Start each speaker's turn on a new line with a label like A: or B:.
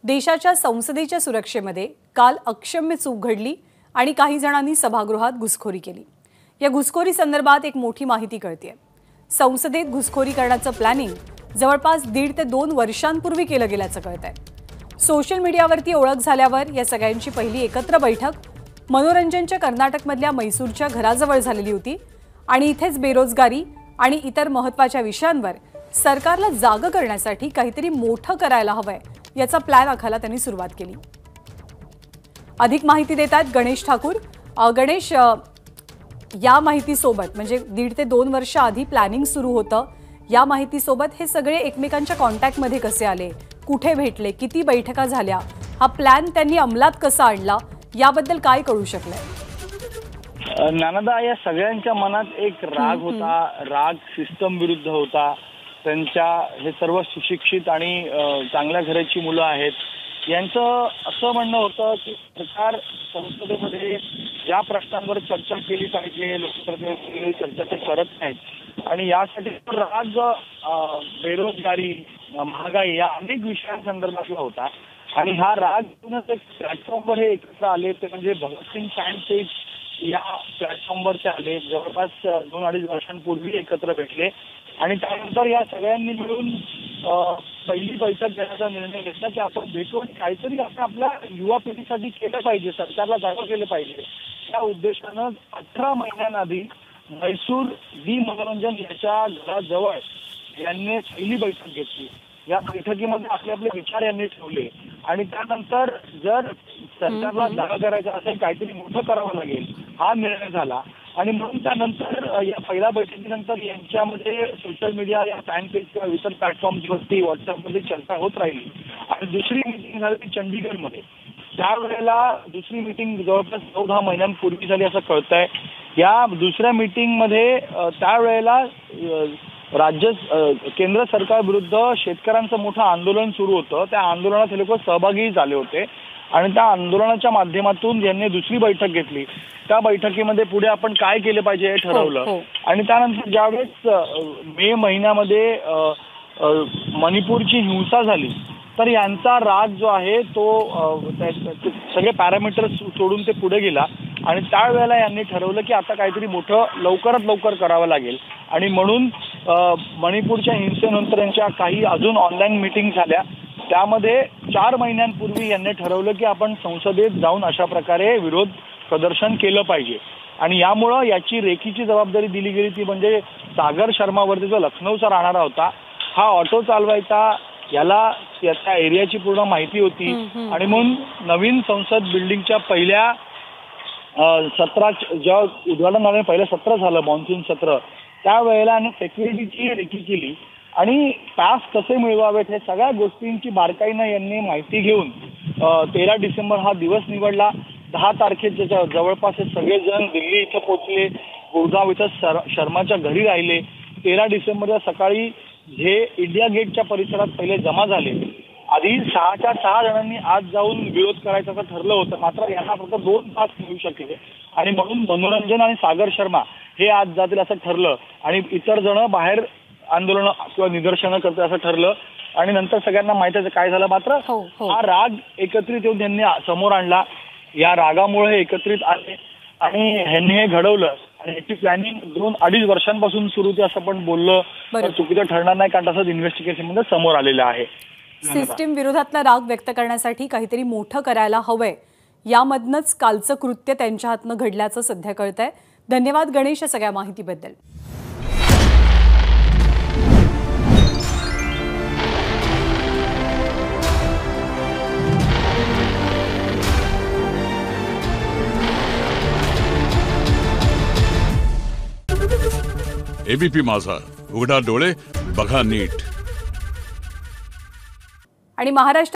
A: देशाच्या संसदेच्या सुरक्षेमध्ये काल अक्षम्य चूक घडली आणि काही जणांनी सभागृहात घुसखोरी केली। या घुसखोरी संदर्भात एक मोठी माहिती कळतेय। संसदेत घुसखोरी करण्याचं प्लॅनिंग जवळपास 1.5 ते 2 वर्षांपूर्वी केलं गेल्याचं कळतंय। सोशल मीडियावरती ओळख झाल्यावर या सगळ्यांची पहिली एकत्र बैठक मनोरंजनच्या कर्नाटकमधल्या मैसूरच्या घराजवळ झालेली होती आणि इथेच बेरोजगारी आणि इतर महत्त्वाच्या विषयांवर सरकारला जाग करण्यासाठी काहीतरी मोठं करायला हवंय याचा प्लॅन आखायला त्यांनी सुरुवात केली। अधिक माहिती देतात गणेश ठाकूर। गणेश, या माहितीसोबत म्हणजे 1.5 ते 2 वर्ष आधी प्लॅनिंग सुरू होतं, या माहितीसोबत हे सगळे एकमेकांच्या कॉन्टॅक्टमध्ये कसे आले, कुठे भेटले, किती बैठका झाल्या, हा प्लॅन त्यांनी अंमलात कसा आणला याबद्दल काय कळू शकलंय?
B: नानादा, या सगळ्यांच्या मनात एक राग होता, राग सिस्टम विरुद्ध होता। त्यांच्या हे सर्व सुशिक्षित आणि चांगल्या घराची मुलं आहेत, यांचं असं म्हणणं होतं की सरकार संसदेमध्ये ज्या प्रश्नांवर चर्चा केली पाहिजे, लोकप्रतिनिधी चर्चा ते करत नाहीत आणि यासाठी राग बेरोजगारी, महागाई या अनेक विषयांसंदर्भातला होता। आणि हा राग घेऊनच एक प्लॅटफॉर्मवर हे एकत्र आले, ते म्हणजे भगतसिंग फॅन पेज या प्लॅटफॉर्मवर ते आले। जवळपास 2-2.5 वर्षांपूर्वी एकत्र भेटले आणि त्यानंतर या सगळ्यांनी मिळून पहिली बैठक घेण्याचा निर्णय घेतला की आपण भेटू आणि काहीतरी आपण आपल्या युवा पिढीसाठी केलं पाहिजे, सरकारला जागा केलं पाहिजे। या उद्देशानं 18 महिन्यांआधी मैसूर डी मनोरंजन याच्या घराजवळ यांनी पहिली बैठक घेतली। या बैठकीमध्ये आपले आपले विचार यांनी ठेवले आणि त्यानंतर जर सरकारला जागा करायचं असेल, काहीतरी मोठं करावं लागेल हा निर्णय झाला। आणि म्हणून त्यानंतर या पहिल्या बैठकीनंतर यांच्यामध्ये सोशल मीडिया या फॅन पेज किंवा इतर प्लॅटफॉर्मवरती व्हॉट्सअपमध्ये चर्चा होत राहिली आणि दुसरी मीटिंग झाली ती चंडीगडमध्ये। त्यावेळेला दुसरी मीटिंग जवळपास 9-10 महिन्यांपूर्वी झाली असं कळतंय। या दुसऱ्या मीटिंगमध्ये त्यावेळेला केंद्र सरकारविरुद्ध शेतकऱ्यांचं मोठं आंदोलन सुरू होतं। त्या आंदोलनात हे लोक सहभागी झाले होते आणि त्या आंदोलनाच्या माध्यमातून ज्यांनी दुसरी बैठक घेतली, त्या बैठकीमध्ये पुढे आपण काय केले पाहिजे हे ठरवलं। आणि त्यानंतर ज्यावेळेस मे महिन्यामध्ये मणिपूरची हिंसा झाली तर यांचा राग जो आहे तो सगळे पॅरामीटर्स सोडून ते पुढे गेला आणि त्यावेळेला यांनी ठरवलं की आता काहीतरी मोठं लवकरात लवकर करावं लागेल। आणि म्हणून मणिपूरच्या हिंसेनंतर यांच्या काही अजून ऑनलाईन मीटिंग झाल्या, त्यामध्ये 4 महिन्यांपूर्वी यांनी ठरवलं की आपण संसदेत जाऊन अशा प्रकारे विरोध प्रदर्शन केलं पाहिजे। आणि यामुळं याची रेखीची जबाबदारी दिली गेली, ती म्हणजे सागर शर्मावरती जो लखनौचा राहणारा होता, हा ऑटो चालवायचा, याला त्या एरियाची पूर्ण माहिती होती। आणि म्हणून नवीन संसद बिल्डिंगच्या पहिल्या सत्रात जेव्हा उद्घाटन झालं, पहिलं सत्र झालं मॉन्सून सत्र, त्यावेळेला सेक्युरिटीची रेकी केली आणि पास कसे मिळवावेत हे सगळ्या गोष्टींची बारकाईनं यांनी माहिती घेऊन 13 डिसेंबर हा दिवस निवडला। 10 तारखेच्या जवळपास हे सगळेजण दिल्ली इथं पोहोचले, गुरगाव इथं शर्माच्या घरी राहिले। 13 डिसेंबरला सकाळी जे इंडिया गेटच्या परिसरात पहिले जमा झाले। आधी 6च्या 6 जणांनी आज जाऊन विरोध करायचं असं ठरलं होतं, मात्र यांना फक्त 2 तास मिळू शकले आणि म्हणून मनोरंजन आणि सागर शर्मा हे आज जातील असं ठरलं आणि इतर जण बाहेर आंदोलन किंवा निदर्शनं करते असं ठरलं। आणि नंतर सगळ्यांना माहिती आहे काय झालं, मात्र हा राग एकत्रित येऊन त्यांनी समोर आणला। या रागामुळे हे एकत्रित आले आणि ह्यांनी हे घडवलं आणि याची प्लॅनिंग 2-2.5 वर्षांपासून सुरू होती असं पण बोललं तर चुकीचं ठरणार नाही, कारण तसंच इन्व्हेस्टिगेशन मध्ये समोर आलेलं आहे।
A: सिस्टीम विरोधातला राग व्यक्त करण्यासाठी काहीतरी मोठं करायला हवंय, यामधनंच कालचं कृत्य त्यांच्या हातनं घडल्याचं सध्या कळतंय। धन्यवाद गणेश या सगळ्या माहितीबद्दल।
C: एबीपी माझा, उघडा डोळे बघा नीट।
A: आणि महाराष्ट्र